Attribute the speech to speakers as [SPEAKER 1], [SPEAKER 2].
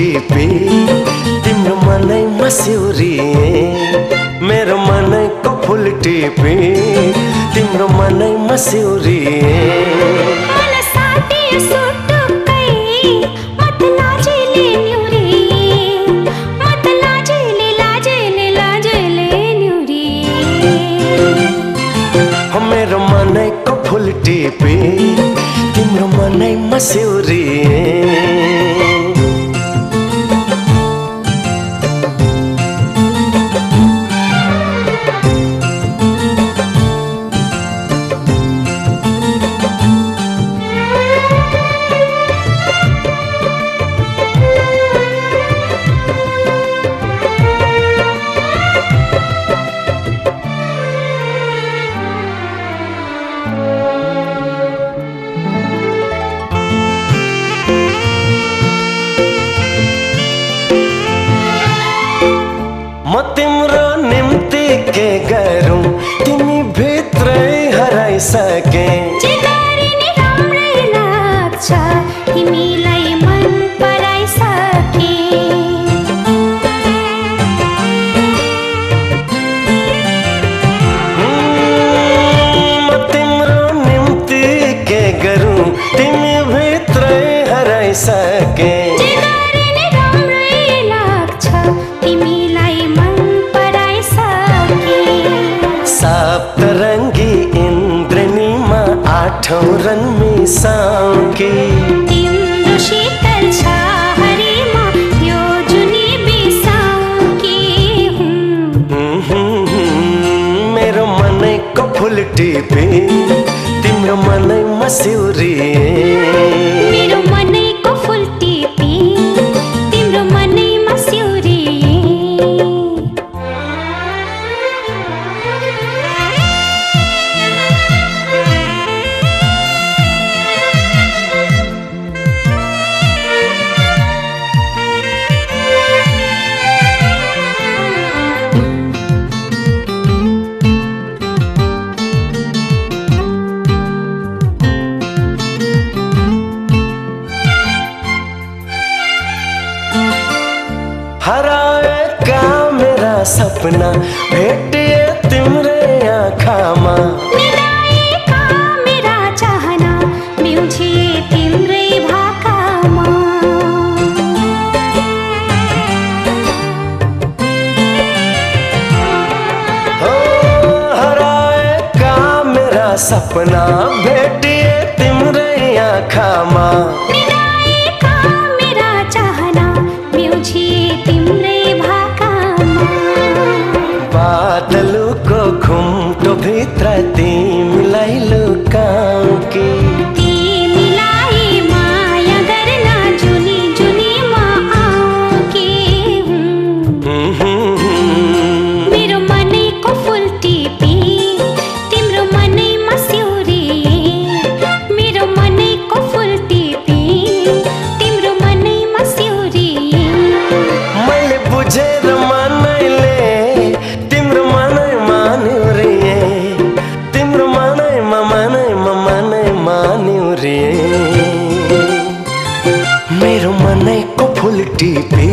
[SPEAKER 1] टिपे तिम्रो मनै मस्यौरिए मेरो मनैको फुल टिपे तिम्रो मनै मस्यौरिए
[SPEAKER 2] मलाई साटियो सुटुक्कै मत लाजैले न्युरिए मत लाजैले न्युरिए
[SPEAKER 1] मेरो मनैको फुल टिपे तिम्रो मनै मस्यौरिए म तिम्रो निम्ति के गरौँ तिमी भित्रै हराइसके
[SPEAKER 2] जे गरे नि राम्रै लाग्छ तिमीलाई मन पराइसके
[SPEAKER 1] म तिम्रो निम्ति के गरौँ तिमी भित्रै हराइसके सप्तरङ्गी इन्द्रनीमा आठौँ रन मिसाउँकी
[SPEAKER 2] तिम्रो शीतल छाहरीमा यो जुनी बिसाउँकी
[SPEAKER 1] मेरो मनैको फुल टिपे तिम्रो मनै मस्यौरिए
[SPEAKER 2] मेरो मनैको फुल टिपे तिम्रो मनै मस्यौरिए
[SPEAKER 1] हराएका मेरा सपना भेटिए तिम्रै आँखामा
[SPEAKER 2] मिलाएका मेरा चाहना म्युझिए तिम्रै भाकामा
[SPEAKER 1] हो हराएका मेरा सपना भेटिए तिम्रै आँखामा
[SPEAKER 2] मिलाएका मेरा चाहना म्युझिए
[SPEAKER 1] बादलको घुम्टो भित्र तिमीलाई लुकाउँकी
[SPEAKER 2] तिमीलाई माया गर्न जुनी जुनीमा आउँकी मेरो मनैको फुल टिपे तिम्रो मनै मस्यौरिए मेरो मनैको फुल टिपे तिम्रो मनै मस्यौरिए
[SPEAKER 1] मैले बुझेर मनैले तिम्रो मनै मान्यौरिए तिम्रो मनैमा मान्यौरिए मेरो मनैको फुल टिपे